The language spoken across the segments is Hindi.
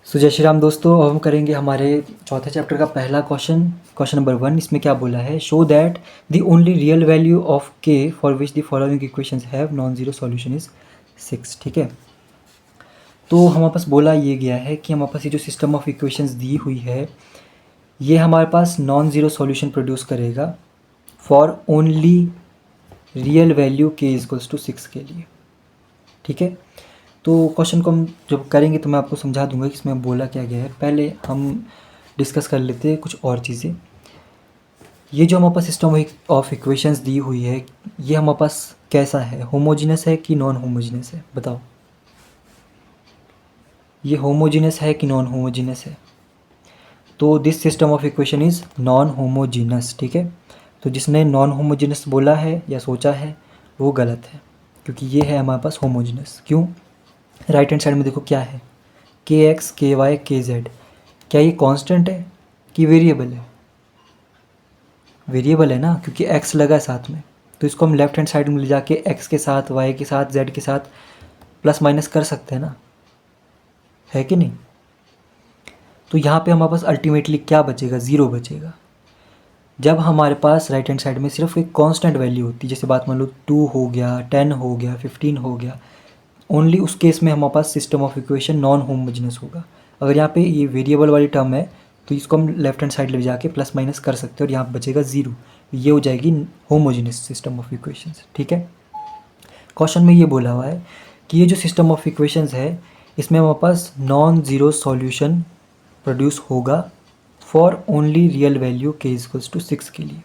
जय श्री राम दोस्तों। अब हम करेंगे हमारे चौथे चैप्टर का पहला क्वेश्चन नंबर 1। इसमें क्या बोला है, show that the only real value of K for which the following equations have non zero solution is 6। ठीक है, तो हमारे पास बोला ये गया है कि हमारे पास ये जो सिस्टम ऑफ इक्वेशंस दी हुई है ये हमारे पास नॉन ज़ीरो सॉल्यूशन प्रोड्यूस करेगा फॉर ओनली रियल वैल्यू के इक्वल्स टू 6 के लिए। ठीक है, तो क्वेश्चन को हम जब करेंगे तो मैं आपको समझा दूंगा कि इसमें बोला क्या गया है। पहले हम डिस्कस कर लेते हैं कुछ और चीज़ें। ये जो हमारे पास सिस्टम ऑफ इक्वेशंस दी हुई है ये हमारे पास कैसा है, होमोजीनस है कि नॉन होमोजीनस है, बताओ। ये होमोजीनस है कि नॉन होमोजीनस है? तो this system of equation is non homogeneous. ठीक है, तो जिसने नॉन होमोजीनस बोला है या सोचा है वो गलत है, क्योंकि ये है हमारे पास होमोजीनस। क्यों? राइट हैंड साइड में देखो क्या है, के एक्स के वाई के जेड। क्या ये कांस्टेंट है कि वेरिएबल है? वेरिएबल है ना, क्योंकि एक्स लगा है साथ में। तो इसको हम लेफ्ट हैंड साइड में ले जाके एक्स के साथ वाई के साथ जेड के साथ प्लस माइनस कर सकते हैं ना, है कि नहीं? तो यहाँ पे हमारे पास अल्टीमेटली क्या बचेगा, ज़ीरो बचेगा। जब हमारे पास राइट हैंड साइड में सिर्फ एक कांस्टेंट वैल्यू होती है, जैसे बात मान लो 2 हो गया, 10 हो गया, 15 हो गया, ओनली उस केस में हमारे पास system of equation non homogeneous होगा। अगर यहाँ पे ये वेरिएबल वाली टर्म है तो इसको हम लेफ्ट हैंड साइड ले जाके प्लस माइनस कर सकते हैं और यहाँ बचेगा ज़ीरो। ये हो जाएगी होमोजेनस सिस्टम ऑफ इक्वेशंस। ठीक है, क्वेश्चन में ये बोला हुआ है कि ये जो सिस्टम ऑफ इक्वेशंस है इसमें हमारे पास नॉन ज़ीरो सॉल्यूशन प्रोड्यूस होगा फॉर ओनली रियल वैल्यू के इक्वल्स टू 6 के लिए।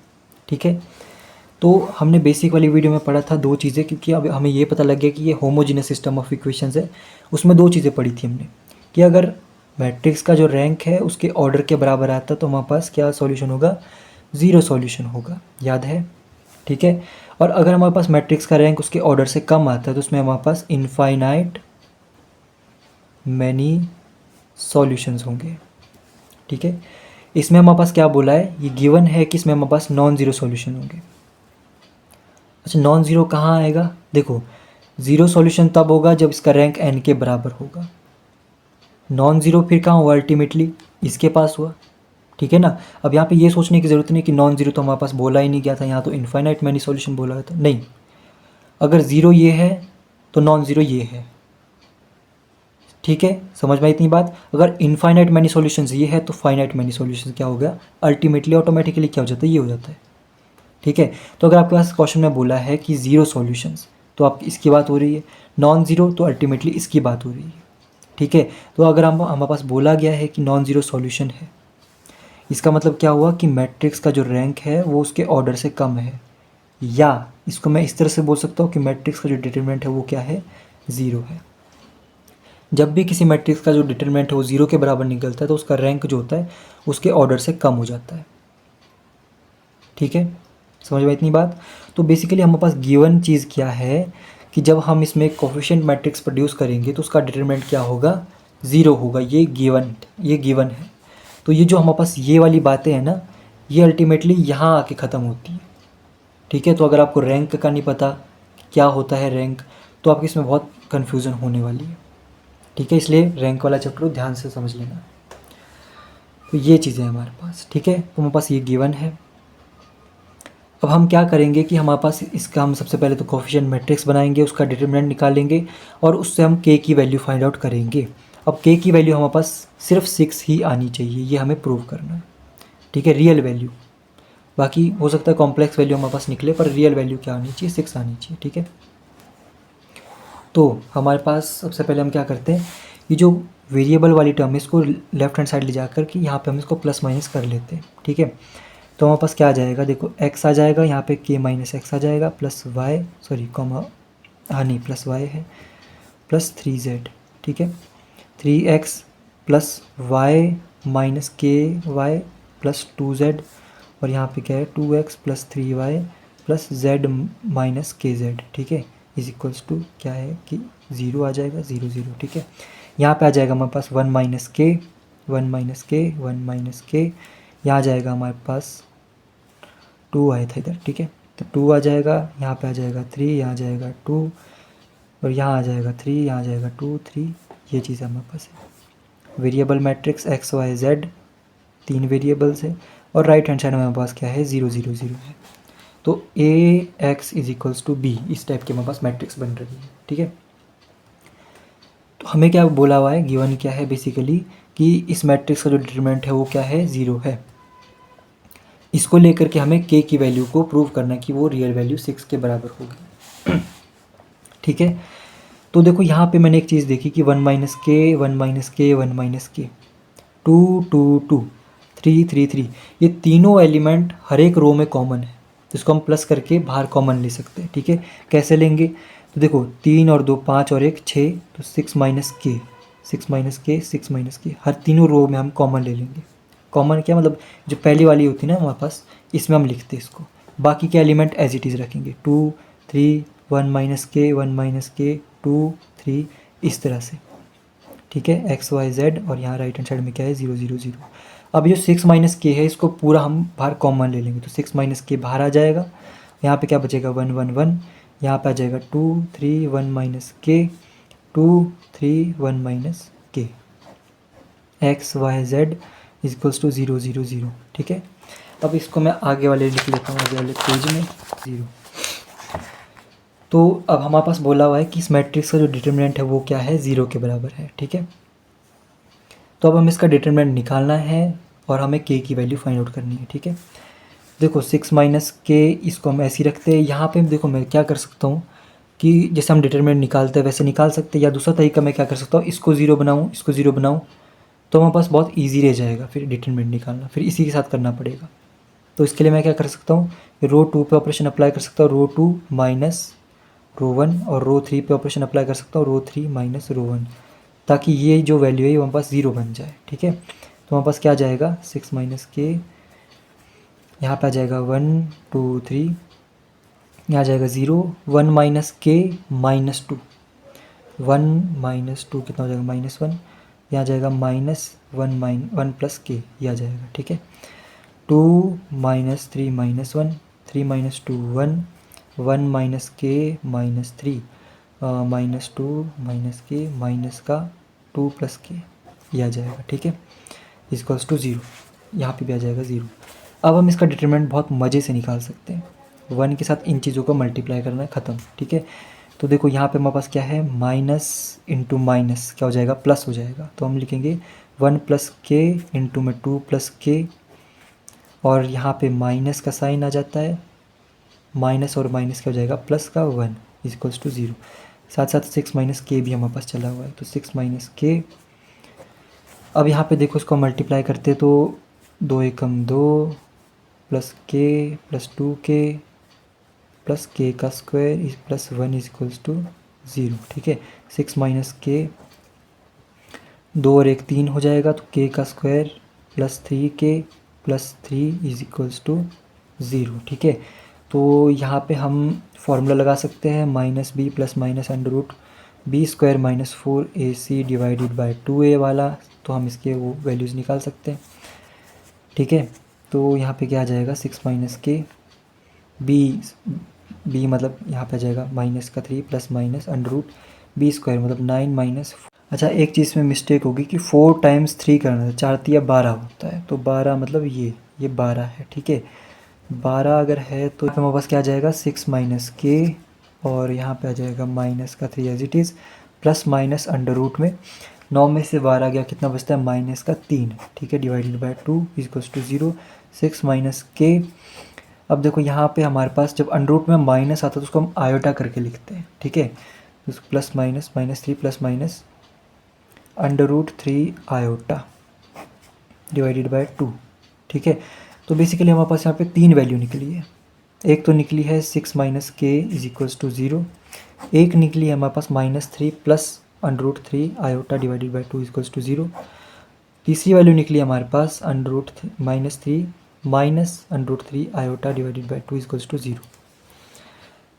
ठीक है, तो हमने बेसिक वाली वीडियो में पढ़ा था दो चीज़ें, क्योंकि अब हमें ये पता लग गया कि ये होमोजीनस सिस्टम ऑफ इक्वेशंस है। उसमें दो चीज़ें पढ़ी थी हमने कि अगर मैट्रिक्स का जो रैंक है उसके ऑर्डर के बराबर आता है तो हमारे पास क्या सॉल्यूशन होगा, ज़ीरो सॉल्यूशन होगा, याद है? ठीक है, और अगर हमारे पास मैट्रिक्स का रैंक उसके ऑर्डर से कम आता है तो उसमें हमारे पास इनफाइनाइट मैनी सॉल्यूशंस होंगे। ठीक है, इसमें हमारे पास क्या बोला है, ये गिवन है कि इसमें हमारे पास नॉन ज़ीरो सॉल्यूशन होंगे। अच्छा, नॉन ज़ीरो कहाँ आएगा? देखो, ज़ीरो सॉल्यूशन तब होगा जब इसका रैंक n के बराबर होगा। नॉन ज़ीरो फिर कहाँ हुआ, अल्टीमेटली इसके पास हुआ। ठीक है ना, अब यहाँ पे ये सोचने की ज़रूरत नहीं कि नॉन ज़ीरो तो हमारे पास बोला ही नहीं गया था, यहाँ तो इनफाइनाइट मैनी सॉल्यूशन बोला गया था। नहीं, अगर ज़ीरो ये है तो नॉन ज़ीरो ये है। ठीक है, समझ में इतनी बात? अगर इनफाइनाइट मैनी सॉल्यूशंस ये है तो फाइनाइट मैनी सॉल्यूशंस क्या हो गया, अल्टीमेटली ऑटोमेटिकली क्या हो जाता है, ये हो जाता है। ठीक है, तो अगर आपके पास क्वेश्चन में बोला है कि ज़ीरो सॉल्यूशंस तो आप इसकी बात हो रही है, नॉन ज़ीरो तो अल्टीमेटली इसकी बात हो रही है। ठीक है, तो अगर हमारे पास बोला गया है कि नॉन ज़ीरो सॉल्यूशन है, इसका मतलब क्या हुआ कि मैट्रिक्स का जो रैंक है वो उसके ऑर्डर से कम है, या इसको मैं इस तरह से बोल सकता हूँ कि मैट्रिक्स का जो डिटरमिनेंट है वो क्या है, ज़ीरो है। जब भी किसी मैट्रिक्स का जो डिटरमिनेंट है वो ज़ीरो के बराबर निकलता है तो उसका रैंक जो होता है उसके ऑर्डर से कम हो जाता है। ठीक है, समझ में इतनी बात? तो बेसिकली हमारे पास गिवन चीज़ क्या है कि जब हम इसमें कोफिशिएंट मैट्रिक्स प्रोड्यूस करेंगे तो उसका डिटरमिनेंट क्या होगा, ज़ीरो होगा। ये गिवन है। तो ये जो हमारे पास ये वाली बातें हैं ना, ये अल्टीमेटली यहाँ आके ख़त्म होती है। ठीक है, तो अगर आपको रैंक का नहीं पता क्या होता है रैंक, तो आपकी इसमें बहुत कन्फ्यूज़न होने वाली है। ठीक है, इसलिए रैंक वाला चैप्टर ध्यान से समझ लेना। तो ये चीज़ें हैं हमारे पास। ठीक है, तो हमारे पास ये गिवन है। अब हम क्या करेंगे कि हमारे पास इसका हम सबसे पहले तो कोफिशिएंट मैट्रिक्स बनाएंगे, उसका डिटरमिनेंट निकालेंगे और उससे हम के की वैल्यू फाइंड आउट करेंगे। अब के की वैल्यू हमारे पास सिर्फ 6 ही आनी चाहिए, ये हमें प्रूव करना है। ठीक है, रियल वैल्यू, बाकी हो सकता है कॉम्प्लेक्स वैल्यू हमारे पास निकले, पर रियल वैल्यू क्या आनी चाहिए, 6 आनी चाहिए। ठीक है, तो हमारे पास सबसे पहले हम क्या करते हैं, ये जो वेरिएबल वाली टर्म है इसको लेफ्ट हैंड साइड ले जाकर के यहाँ पे हम इसको प्लस माइनस कर लेते हैं। ठीक है, तो हमारे पास क्या आ जाएगा, देखो x आ जाएगा, यहाँ पे k माइनस एक्स आ जाएगा, प्लस वाई, सॉरी कॉमा, हाँ नहीं प्लस वाई है, प्लस 3z। ठीक है, 3x प्लस वाई माइनस के वाई प्लस 2z, और यहाँ पे क्या है 2x plus 3y plus z minus के जेड। ठीक है, इज इक्वल्स टू क्या है कि ज़ीरो आ जाएगा, ज़ीरो ज़ीरो। ठीक है, यहाँ पे आ जाएगा हमारे पास 1 माइनस के, 1 माइनस के, 1 माइनस के, यहाँ आ जाएगा हमारे पास 2 आया था इधर। ठीक है, तो 2 आ जाएगा, यहाँ पे आ जाएगा 3, यहाँ आ जाएगा 2, और यहाँ आ जाएगा 3, यहाँ आ जाएगा 2 3, ये चीज़ हमारे पास है। Variable matrix X Y Z, 3 variables है, और राइट हैंड साइड में हमारे पास क्या है 0 0 0 है। तो A X is equals to B, इस टाइप की हमारे पास मैट्रिक्स बन रही है। ठीक है, तो हमें क्या बोला हुआ है, गिवन क्या है बेसिकली कि इस मैट्रिक्स का जो डिटरमिनेंट है वो क्या है 0 है। इसको लेकर के हमें k की वैल्यू को प्रूव करना है कि वो रियल वैल्यू 6 के बराबर होगी। ठीक है, तो देखो यहाँ पे मैंने एक चीज़ देखी कि 1 माइनस के 1 माइनस के 1 माइनस के 2 2 2 3 3 3, ये तीनों एलिमेंट हर एक रो में कॉमन है, तो इसको हम प्लस करके बाहर कॉमन ले सकते हैं। ठीक है, कैसे लेंगे, तो देखो 3 और 2 5 और 1 6, तो 6 माइनस के 6 माइनस के 6 माइनस के, हर तीनों रो में हम कॉमन ले लेंगे। कॉमन क्या मतलब, जो पहली वाली होती है ना हमारे पास, इसमें हम लिखते हैं इसको, बाकी के एलिमेंट एज इट इज़ रखेंगे 2 3 1 माइनस के 1 माइनस के 2 3, इस तरह से। ठीक है, एक्स वाई जेड, और यहाँ राइट हैंड साइड में क्या है 0 0 0। अब ये 6 माइनस के है, इसको पूरा हम बाहर कॉमन ले लेंगे, तो 6 माइनस के बाहर आ जाएगा, यहाँ पे क्या बचेगा 1 1 1, यहाँ पे आ जाएगा 2 3 1 माइनस के 2 3 1 minus K, X Y Z equals to 0 0 0। ठीक है, अब इसको मैं आगे वाले लिख लेता हूँ, आगे वाले पेज में 0। तो अब हमारे पास बोला हुआ है कि इस मैट्रिक्स का जो डिटरमिनेंट है वो क्या है 0 के बराबर है। ठीक है, तो अब हमें इसका डिटरमिनेंट निकालना है और हमें k की वैल्यू फाइंड आउट करनी है। ठीक है, देखो 6 माइनस के, इसको हम ऐसे ही रखते हैं। यहाँ पे देखो मैं क्या कर सकता हूँ कि जैसे हम डिटरमिनेंट निकालते हैं वैसे निकाल सकते हैं, या दूसरा तरीका मैं क्या कर सकता हूँ, इसको 0 बनाऊँ, इसको 0 बनाऊँ, तो हमारे पास बहुत ईजी रह जाएगा फिर डिटरमिनेंट निकालना, फिर इसी के साथ करना पड़ेगा। तो इसके लिए मैं क्या कर सकता हूँ, रो 2 पे ऑपरेशन अप्लाई कर सकता हूँ, रो 2 माइनस रो 1, और रो 3 पे ऑपरेशन अप्लाई कर सकता हूँ, रो 3 माइनस रो 1, ताकि ये जो वैल्यू है ये हमारे पास 0 बन जाए। ठीक है, तो हमारे पास क्या आ जाएगा 6 माइनस के, यहाँ पे आ जाएगा 1 2 3, यहाँ आ जाएगा 0, 1 माइनस के माइनस 2, 1 माइनस 2 कितना हो जाएगा -1, यहाँ आ जाएगा -1 प्लस के, ये आ जाएगा। ठीक है, 2 माइनस 3 -1, 3 माइनस 2 1, 1 माइनस के -3, -2 माइनस के माइनस का 2 प्लस के, ये आ जाएगा। ठीक है, इक्वल्स टू 0, यहाँ पे भी आ जाएगा 0। अब हम इसका डिटरमिनेंट बहुत मज़े से निकाल सकते हैं, 1 के साथ इन चीज़ों को मल्टीप्लाई करना है, ख़त्म। ठीक है, तो देखो यहाँ पे हमारे पास क्या है, माइनस इंटू माइनस क्या हो जाएगा, प्लस हो जाएगा, तो हम लिखेंगे 1 प्लस के इंटू में 2 प्लस के, और यहाँ पे माइनस का साइन आ जाता है, माइनस और माइनस क्या हो जाएगा, प्लस का 1 इक्वल्स टू 0। साथ साथ 6 माइनस के भी हमारे पास चला हुआ है, तो 6 माइनस के। अब यहाँ पे देखो इसको मल्टीप्लाई करते तो 2 एकम 2 प्लस के प्लस 2 के प्लस के का square plus 1 is equals to 0। ठीक है, 6 माइनस के, 2 और 1 3 हो जाएगा, तो के का स्क्वायर प्लस 3 के प्लस 3 इज इक्वल्स टू 0। ठीक है, तो यहाँ पे हम फॉर्मूला लगा सकते हैं, minus B plus minus under root B square minus 4ac divided by 2a वाला, तो हम इसके वो वैल्यूज़ निकाल सकते हैं। ठीक है, तो यहाँ पे क्या आ जाएगा 6 माइनस के बी मतलब यहाँ पे आ जाएगा माइनस का 3 plus minus under root B square मतलब 9 माइनस। अच्छा, एक चीज़ में मिस्टेक होगी कि 4 टाइम्स 3 करना है, 4 तिया 12 होता है, तो 12 मतलब ये 12 है। ठीक है, 12 अगर है तो हमारे पास क्या आ जाएगा 6 माइनस के, और यहाँ पे आ जाएगा माइनस का 3 as it is, plus minus under root में 9 में से 12 गया, कितना बचता है माइनस का 3। ठीक है, divided by 2 equals to 0, 6 minus K. अब देखो यहाँ पे हमारे पास जब अंडर रूट में माइनस आता है तो उसको हम आयोटा करके लिखते हैं। ठीक है, तो plus minus -3 plus minus under root 3 iota divided by 2। ठीक है, तो बेसिकली हमारे पास यहाँ पे 3 वैल्यू निकली है। एक तो निकली है 6 माइनस के इज इक्वल्स टू 0, एक निकली है हमारे पास -3 plus under root 3 iota divided by 2 equals to 0, तीसरी वैल्यू निकली हमारे पास under root -3 minus under root 3 iota divided by 2 equals to 0।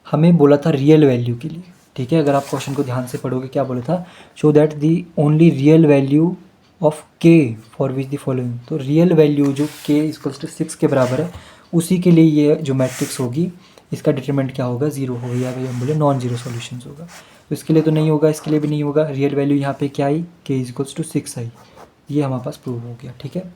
हमें बोला था रियल वैल्यू के लिए। ठीक है, अगर आप क्वेश्चन को ध्यान से पढ़ोगे क्या बोला था, show that the only real value of K for which the following, तो रियल वैल्यू जो के इक्वल्स टू 6 के बराबर है उसी के लिए ये जो मैट्रिक्स होगी इसका डिटरमिनेंट क्या होगा 0 होगा, या भाई हम बोले नॉन जीरो सॉल्यूशंस होगा। तो इसके लिए तो नहीं होगा, इसके लिए भी नहीं होगा। रियल वैल्यू यहाँ पे क्या आई, के इक्वल्स टू 6 आई, ये हमारे पास प्रूव हो गया। ठीक है।